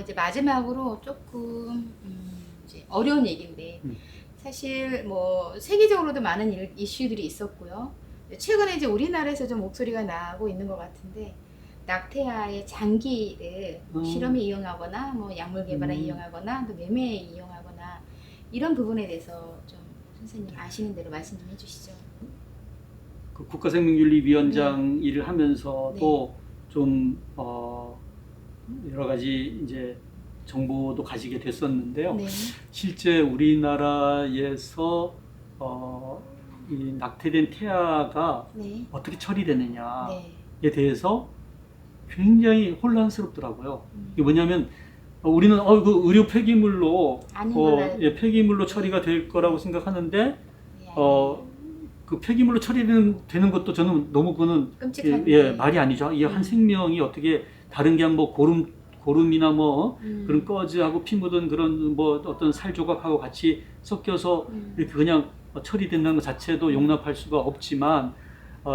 이제 마지막으로 조금 이제 어려운 얘기인데 사실 뭐 세계적으로도 많은 이슈들이 있었고요. 최근에 이제 우리나라에서 좀 목소리가 나고 있는 것 같은데 낙태아의 장기를 실험에 이용하거나 뭐 약물 개발에 이용하거나 또 매매에 이용하거나 이런 부분에 대해서 좀 선생님 아시는 대로 말씀 좀 해주시죠. 그 국가생명윤리위원장 네. 일을 하면서도 네. 좀 여러 가지 이제 정보도 가지게 됐었는데요. 네. 실제 우리나라에서 이 낙태된 태아가 네. 어떻게 처리되느냐에 네. 대해서 굉장히 혼란스럽더라고요. 음. 이게 뭐냐면 우리는 그 의료 폐기물로 아닌 걸로 예, 폐기물로 처리가 될 거라고 생각하는데 네. 그 폐기물로 처리되는 것도 저는 너무 그거는 끔찍한데. 말이 아니죠. 이 한 생명이 어떻게 다른 게 뭐 고름이나 뭐 그런 꺼즈하고 피 묻은 그런 뭐 어떤 살 조각하고 같이 섞여서 이렇게 그냥 처리된다는 것 자체도 용납할 수가 없지만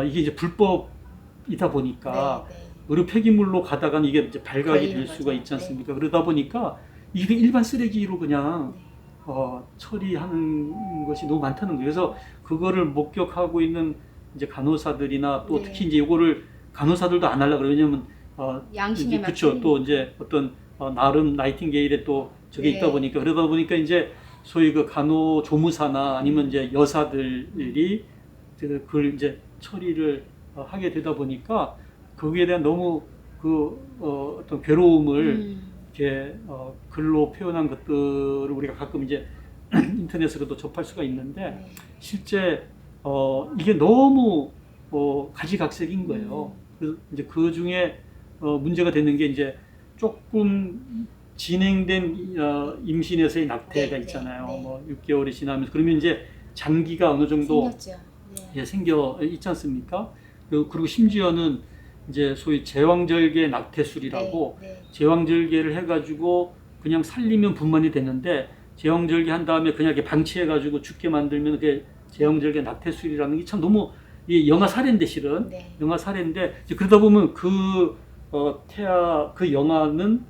이게 이제 불법이다 보니까 네. 의료 폐기물로 가다가는 이게 이제 발각이 될 거죠. 수가 있지 네. 않습니까? 그러다 보니까 이게 일반 쓰레기로 그냥 네. 처리하는 것이 너무 많다는 거예요. 그래서 그거를 목격하고 있는 이제 간호사들이나 또 네. 특히 이제 이거를 간호사들도 안 하려고 그래요. 왜냐면 양심에 그렇죠. 맞추는. 또 이제 어떤 나름 나이팅게일에 또 저게 네. 있다 보니까 그러다 보니까 이제 소위 그 간호조무사나 아니면 이제 여사들이 그걸 이제 처리를 하게 되다 보니까 거기에 대한 너무 어떤 괴로움을 이렇게 글로 표현한 것들을 우리가 가끔 이제 인터넷으로도 접할 수가 있는데 네. 실제 이게 너무 가지각색인 거예요. 그래서 이제 그 중에 문제가 되는 게 이제 조금 진행된 임신에서의 낙태가 네, 있잖아요. 네, 네. 뭐 6개월이 지나면서 그러면 이제 장기가 어느 정도 생겼죠. 네. 예, 생겨 있지 않습니까? 그리고 심지어는 이제 소위 제왕절개 낙태술이라고 네. 제왕절개를 해가지고 그냥 살리면 분만이 되는데 제왕절개 한 다음에 그냥 이렇게 방치해가지고 죽게 만들면 그게 제왕절개 낙태술이라는 게 참 너무 이 영화 사례인데 실은 네. 영화 사례인데 이제 그러다 보면 태아 그 영화는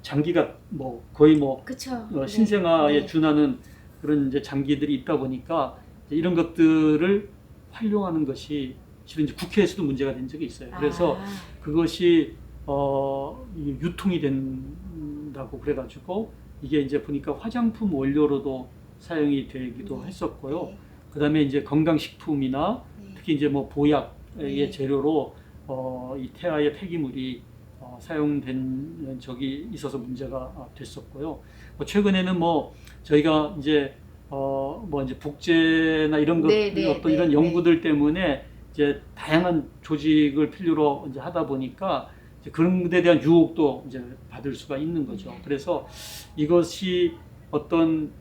장기가 뭐 거의 뭐 그쵸. 신생아에 네. 준하는 그런 이제 장기들이 있다 보니까 이제 이런 것들을 활용하는 것이 실은 이제 국회에서도 문제가 된 적이 있어요. 그래서 그것이 유통이 된다고 그래가지고 이게 이제 보니까 화장품 원료로도 사용이 되기도 했었고요. 네. 그다음에 이제 건강식품이나 네. 특히 이제 뭐 보약의 네. 재료로 이 태아의 폐기물이 사용된 적이 있어서 문제가 됐었고요. 최근에는 뭐 저희가 이제 뭐 이제 복제나 이런 것 어떤 이런 연구들 때문에 이제 다양한 조직을 필요로 이제 하다 보니까 이제 그런 데 대한 유혹도 이제 받을 수가 있는 거죠. 그래서 이것이 어떤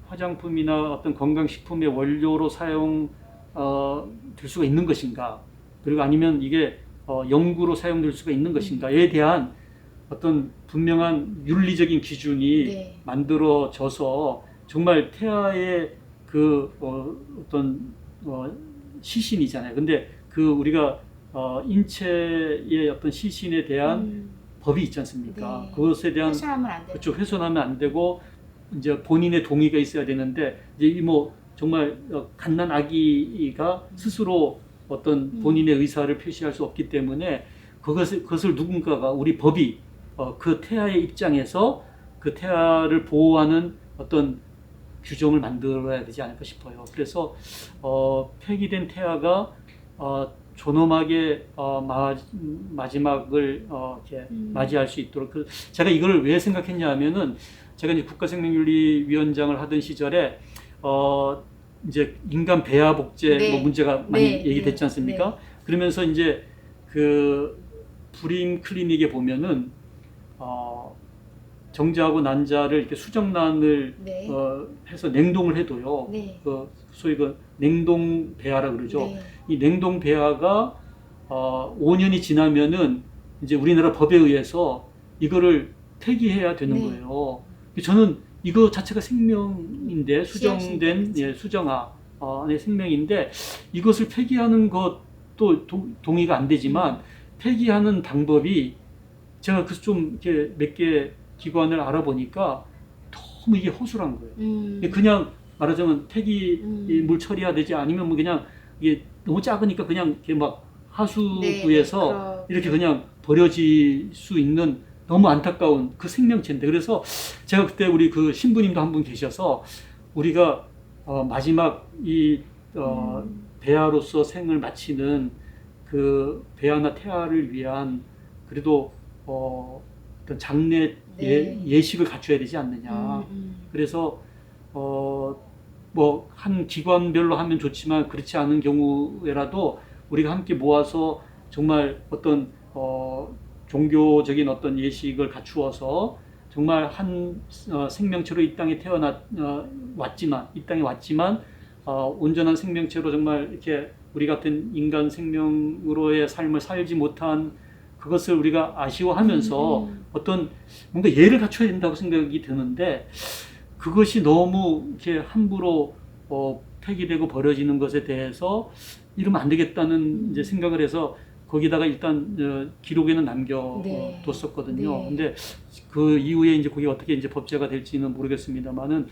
화장품이나 어떤 건강식품의 원료로 사용 될 수가 있는 것인가, 그리고 아니면 이게 연구로 사용될 수가 있는 것인가에 대한 어떤 분명한 윤리적인 기준이 만들어져서 정말 태아의 그 어떤 시신이잖아요. 근데 그 우리가 인체의 어떤 시신에 대한 법이 있지 않습니까? 네. 그것에 대한 훼손하면 안 되고. 그렇죠. 훼손하면 안 되고 이제 본인의 동의가 있어야 되는데 이제 이 뭐 정말 갓난 아기가 스스로 어떤 본인의 의사를 표시할 수 없기 때문에 그것을 누군가가 우리 법이 그 태아의 입장에서 그 태아를 보호하는 어떤 규정을 만들어야 되지 않을까 싶어요. 그래서 폐기된 태아가 존엄하게 마지막을 이렇게 맞이할 수 있도록 제가 이걸 왜 생각했냐면은 제가 이제 국가생명윤리위원장을 하던 시절에 이제 인간 배아 복제 뭐 문제가 많이 얘기됐지 않습니까? 그러면서 이제 그 불임 클리닉에 보면은 정자하고 난자를 이렇게 수정란을 해서 냉동을 해도요. 그 소위 그 냉동 배아라 그러죠. 이 냉동 배아가 5년이 지나면은 이제 우리나라 법에 의해서 이거를 폐기해야 되는 거예요. 저는 이거 자체가 생명인데 수정된 수정아의 생명인데 이것을 폐기하는 것도 동의가 안 되지만 폐기하는 방법이 제가 그래서 좀 이렇게 몇 개 기관을 알아보니까 너무 이게 허술한 거예요. 그냥 말하자면 물 처리해야 되지 아니면 뭐 그냥 이게 너무 작으니까 그냥 이렇게 막 하수구에서 이렇게 그냥 버려질 수 있는 너무 안타까운 그 생명체인데, 그래서 제가 그때 우리 그 신부님도 한 분 계셔서 우리가 마지막 이 배아로서 생을 마치는 그 배아나 태아를 위한 그래도 어떤 장례 예식을 갖춰야 되지 않느냐. 그래서 뭐 한 기관별로 하면 좋지만 그렇지 않은 경우에라도 우리가 함께 모아서 정말 어떤 종교적인 어떤 예식을 갖추어서 정말 한 생명체로 이 땅에 왔지만 온전한 생명체로 정말 이렇게 우리 같은 인간 생명으로의 삶을 살지 못한 그것을 우리가 아쉬워하면서 어떤 뭔가 예를 갖춰야 된다고 생각이 드는데, 그것이 너무 이렇게 함부로 폐기되고 버려지는 것에 대해서 이러면 안 되겠다는 이제 생각을 해서 거기다가 일단 기록에는 남겨뒀었거든요. 근데 그 이후에 이제 그게 어떻게 이제 법제가 될지는 모르겠습니다만은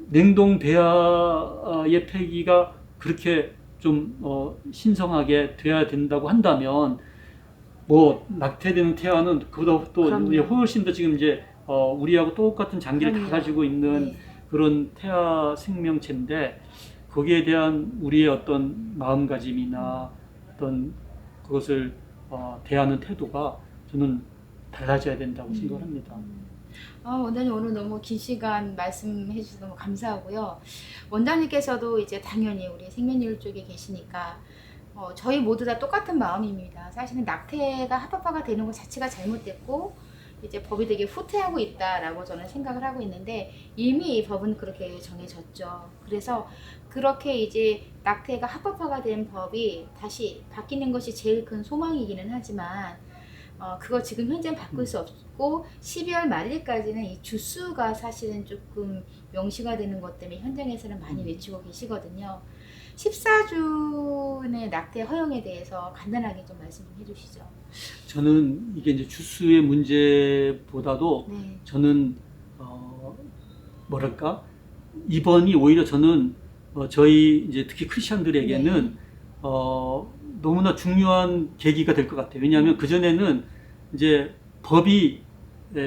냉동 배아의 폐기가 그렇게 좀 신성하게 돼야 된다고 한다면 뭐 낙태되는 태아는 그보다 또 훨씬 더 지금 이제 우리하고 똑같은 장기를 다 가지고 있는 그런 태아 생명체인데, 거기에 대한 우리의 어떤 마음가짐이나 어떤 그것을 대하는 태도가 저는 달라져야 된다고 생각합니다. 원장님 오늘 너무 긴 시간 말씀해 주셔서 너무 감사하고요. 원장님께서도 이제 당연히 우리 생명률 쪽에 계시니까 저희 모두 다 똑같은 마음입니다. 사실은 낙태가 합법화가 되는 것 자체가 잘못됐고 이제 법이 되게 후퇴하고 있다라고 저는 생각을 하고 있는데, 이미 이 법은 그렇게 정해졌죠. 그래서 그렇게 이제 낙태가 합법화가 된 법이 다시 바뀌는 것이 제일 큰 소망이기는 하지만 그거 지금 현재 바꿀 수 없고 12월 말일까지는 이 주수가 사실은 조금 명시가 되는 것 때문에 현장에서는 많이 외치고 계시거든요. 14주의 낙태 허용에 대해서 간단하게 좀 말씀 좀 해주시죠. 저는 이게 이제 주수의 문제보다도 저는 뭐랄까, 이번이 오히려 저는 저희 이제 특히 크리스천들에게는 너무나 중요한 계기가 될 것 같아요. 왜냐하면 그전에는 이제 법이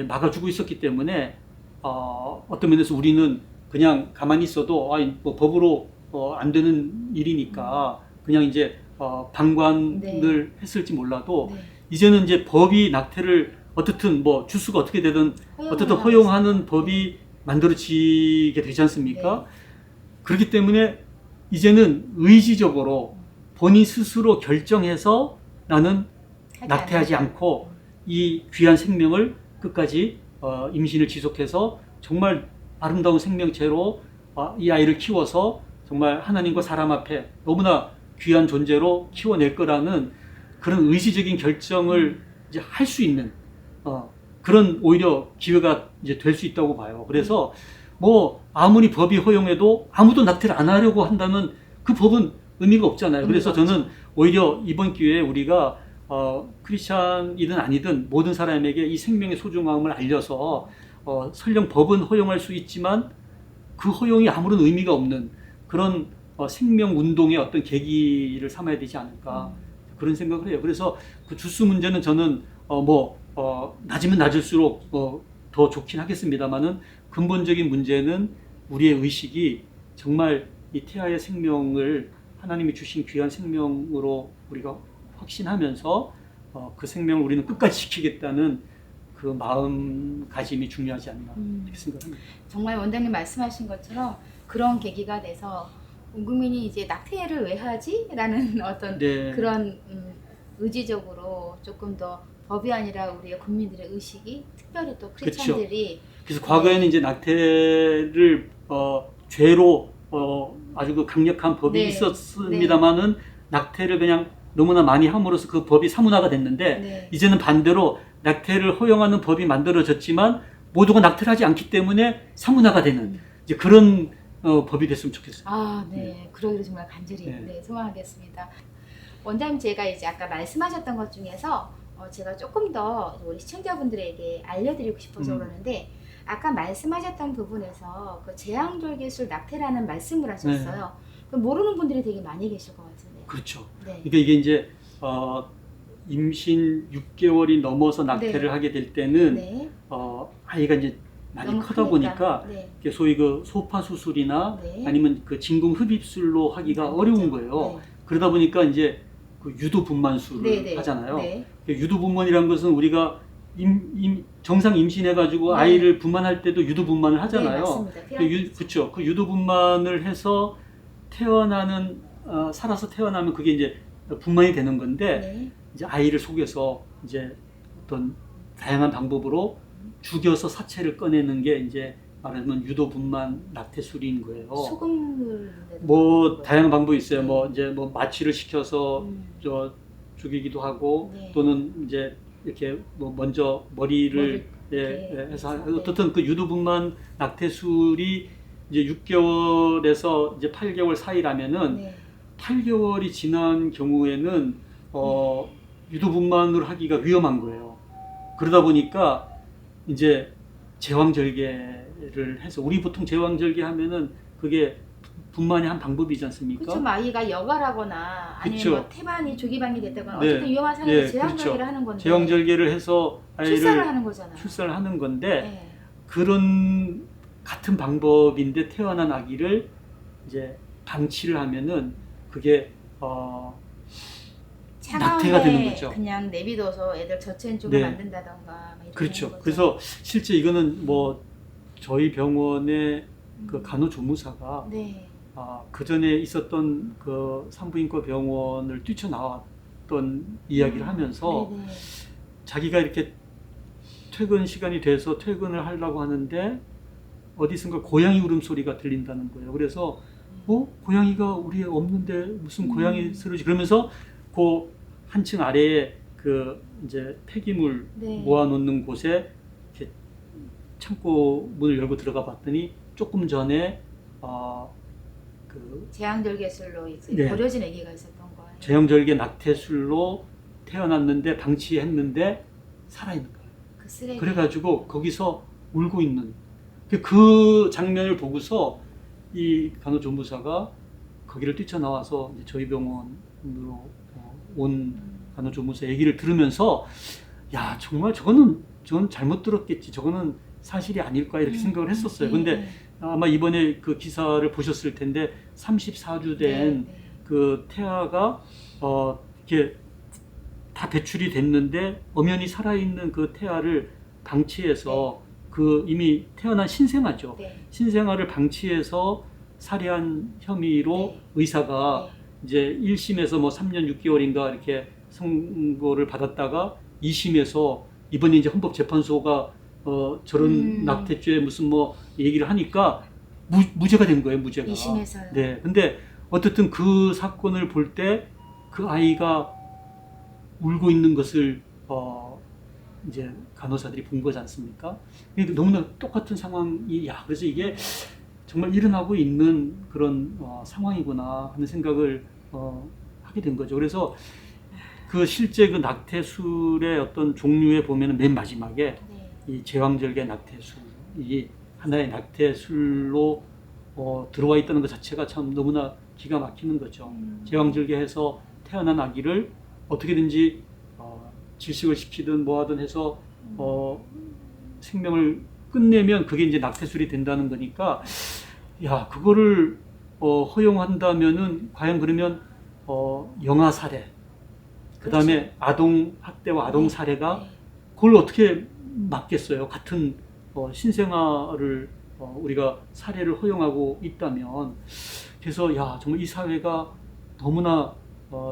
막아주고 있었기 때문에 어떤 면에서 우리는 그냥 가만히 있어도 뭐 법으로 안 되는 일이니까 그냥 이제 방관을 했을지 몰라도 이제는 이제 법이 낙태를 어떻든 뭐 주수가 어떻게 되든 어떻든 허용하는 법이 만들어지게 되지 않습니까? 그렇기 때문에 이제는 의지적으로 본인 스스로 결정해서 나는 낙태하지 않고 이 귀한 생명을 끝까지 임신을 지속해서 정말 아름다운 생명체로 이 아이를 키워서 정말 하나님과 사람 앞에 너무나 귀한 존재로 키워낼 거라는 그런 의지적인 결정을 이제 할 수 있는 그런 오히려 기회가 이제 될 수 있다고 봐요. 그래서 뭐 아무리 법이 허용해도 아무도 낙태를 안 하려고 한다면 그 법은 의미가 없잖아요. 그래서 저는 오히려 이번 기회에 우리가 크리스찬이든 아니든 모든 사람에게 이 생명의 소중함을 알려서 설령 법은 허용할 수 있지만 그 허용이 아무런 의미가 없는 그런 생명 운동의 어떤 계기를 삼아야 되지 않을까, 그런 생각을 해요. 그래서 그 주수 문제는 저는 낮으면 낮을수록 더 좋긴 하겠습니다만은 근본적인 문제는 우리의 의식이 정말 이 태아의 생명을 하나님이 주신 귀한 생명으로 우리가 확신하면서 그 생명을 우리는 끝까지 지키겠다는 그 마음가짐이 중요하지 않나 이렇게 생각합니다. 정말 원장님 말씀하신 것처럼 그런 계기가 돼서 온 국민이 이제 낙태를 왜 하지? 라는 어떤 그런 의지적으로 조금 더 법이 아니라 우리의 국민들의 의식이, 특별히 또 크리스찬들이 그래서 과거에는 이제 낙태를 죄로 아주 그 강력한 법이 있었습니다만은 낙태를 그냥 너무나 많이 함으로써 그 법이 사문화가 됐는데 이제는 반대로 낙태를 허용하는 법이 만들어졌지만 모두가 낙태를 하지 않기 때문에 사문화가 되는 이제 그런 법이 됐으면 좋겠어요. 그러기를 정말 간절히 소망하겠습니다. 원장님, 제가 이제 아까 말씀하셨던 것 중에서 제가 조금 더 우리 시청자분들에게 알려드리고 싶어서 그러는데 아까 말씀하셨던 부분에서 그 제왕절개술 낙태라는 말씀을 하셨어요. 그럼 모르는 분들이 되게 많이 계실 것 같은데. 그렇죠. 네. 그러니까 이게 이제 임신 6개월이 넘어서 낙태를 네. 하게 될 때는 네. 아이가 이제 많이 너무 크다 크니까. 보니까 네. 이게 소위 그 소파 수술이나 네. 아니면 그 진공 흡입술로 하기가 안 어려운 되죠. 거예요. 네. 그러다 보니까 이제 그 유도 분만술을 네, 네. 하잖아요. 네. 유도 분만이라는 것은 우리가 정상 임신해가지고 네. 아이를 분만할 때도 유도 분만을 네, 하잖아요. 맞습니다. 그렇죠. 그 유도 분만을 해서 살아서 태어나면 그게 이제 분만이 되는 건데 네. 이제 아이를 속여서 이제 어떤 다양한 방법으로 죽여서 사체를 꺼내는 게 이제 말하면 유도 분만 낙태술인 거예요. 수금을 뭐 다양한 방법이 있어요. 네. 뭐 이제 뭐 마취를 시켜서 저 죽이기도 하고 네. 또는 이제 이렇게 뭐 먼저 머리를 이렇게 해서 해서, 어떻든 그 유도 분만 낙태술이 이제 6개월에서 이제 8개월 사이라면은 네. 8개월이 지난 경우에는 유도 분만을 하기가 위험한 거예요. 그러다 보니까 이제 제왕절개를 해서 우리 보통 제왕절개 하면은 그게 분만이 한 방법이지 않습니까? 그렇죠. 아이가 여가라거나 아니면 그쵸. 뭐 태반이 조기반이 됐다거나 네. 어쨌든 위험한 상황에서 네, 제왕절개를 그렇죠. 하는 건데 제왕절개를 해서 출산을 아이를 하는 거잖아요. 출산을 하는 건데 네. 그런 같은 방법인데 태어난 아기를 이제 방치를 하면은 그게 낙태가 되는 거죠. 그냥 내비둬서 애들 저체인 쪽을 네. 만든다던가 막 이렇게 그렇죠. 하는 거죠. 그래서 실제 이거는 뭐 저희 병원의 그 간호조무사가 네. 그 전에 있었던 그 산부인과 병원을 뛰쳐나왔던 이야기를 하면서 네네. 자기가 이렇게 퇴근 시간이 돼서 퇴근을 하려고 하는데 어디선가 고양이 울음소리가 들린다는 거예요. 그래서 고양이가 우리에 없는데 무슨 고양이 소리지? 그러면서 그 한층 아래에 그 이제 폐기물 네. 모아놓는 곳에 이렇게 창고 문을 열고 들어가 봤더니 조금 전에 그 제왕절개술로 이제 네. 버려진 아기가 있었던 거예요. 제왕절개 낙태술로 태어났는데 방치했는데 살아있는 거예요. 그 쓰레기. 그래가지고 거기서 울고 있는 그 장면을 보고서 이 간호조무사가 거기를 뛰쳐나와서 이제 저희 병원으로 온 간호조무사 얘기를 들으면서 야 정말 저건 잘못 들었겠지, 저거는 사실이 아닐 거야 이렇게 생각을 했었어요. 근데 아마 이번에 그 기사를 보셨을 텐데 34주 된 그 태아가 이렇게 다 배출이 됐는데 엄연히 살아있는 그 태아를 방치해서 그 이미 태어난 신생아죠. 네. 신생아를 방치해서 살해한 혐의로 의사가 이제 1심에서 뭐 3년 6개월인가 이렇게 선고를 받았다가 2심에서 이번에 이제 헌법재판소가 저런 낙태죄 무슨 뭐 얘기를 하니까 무죄가 된 거예요, 무죄가. 2심에서요. 네. 근데 어쨌든 그 사건을 볼 때 그 아이가 울고 있는 것을 이제 간호사들이 본 거지 않습니까? 그러니까 너무나 똑같은 상황이 그래서 이게 정말 일어나고 있는 그런 상황이구나 하는 생각을 하게 된 거죠. 그래서 그 실제 그 낙태술의 어떤 종류에 보면은 맨 마지막에 이 제왕절개 낙태술이 하나의 낙태술로 들어와 있다는 것 자체가 참 너무나 기가 막히는 거죠. 제왕절개해서 태어난 아기를 어떻게든지 질식을 시키든 뭐하든 해서 생명을 끝내면 그게 이제 낙태술이 된다는 거니까 그거를 허용한다면은 과연 그러면 영아 살해, 그다음에 그렇죠. 아동 학대와 아동 살해가 그걸 어떻게 막겠어요? 같은 신생아를 우리가 살해를 허용하고 있다면. 그래서 정말 이 사회가 너무나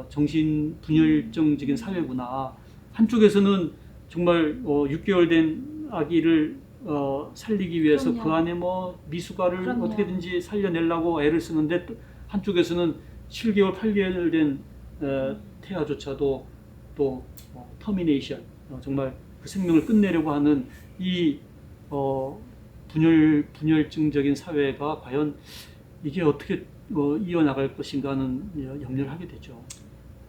정신분열증적인 사회구나. 한쪽에서는 정말 6개월 된 아기를 살리기 위해서 그럼요. 그 안에 뭐 미숙아를 그럼요. 어떻게든지 살려내려고 애를 쓰는데 또 한쪽에서는 7개월, 8개월 된 태아조차도 또 터미네이션, 정말 그 생명을 끝내려고 하는 이 분열증적인 사회가 과연 이게 어떻게 이어나갈 것인가 하는 염려를 하게 되죠.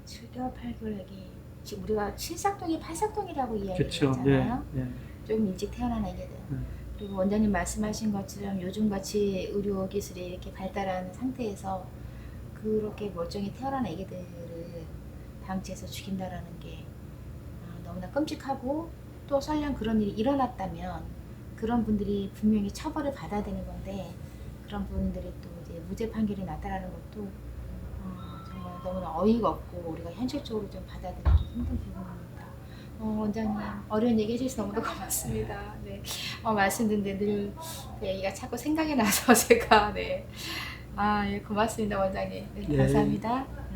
7개월, 8개월 아기 지금 우리가 칠삭동이 팔삭동이라고 이야기를 그렇죠. 하잖아요. 네. 조금 일찍 태어난 아이들. 그리고 원장님 말씀하신 것처럼 요즘같이 의료 기술이 이렇게 발달한 상태에서 그렇게 멀쩡히 태어난 아기들을 방치해서 죽인다라는 게 너무나 끔찍하고, 또 설령 그런 일이 일어났다면 그런 분들이 분명히 처벌을 받아야 되는 건데, 그런 분들이 또 이제 무죄 판결이 났다라는 것도 정말 너무나 어이가 없고 우리가 현실적으로 좀 받아들이기 힘든 부분입니다. 원장님 어려운 얘기 해주셔서 너무나 고맙습니다. 네. 말씀 듣는데 늘 그 얘기가 자꾸 생각이 나서 제가 예, 고맙습니다 원장님. 네, 예. 감사합니다.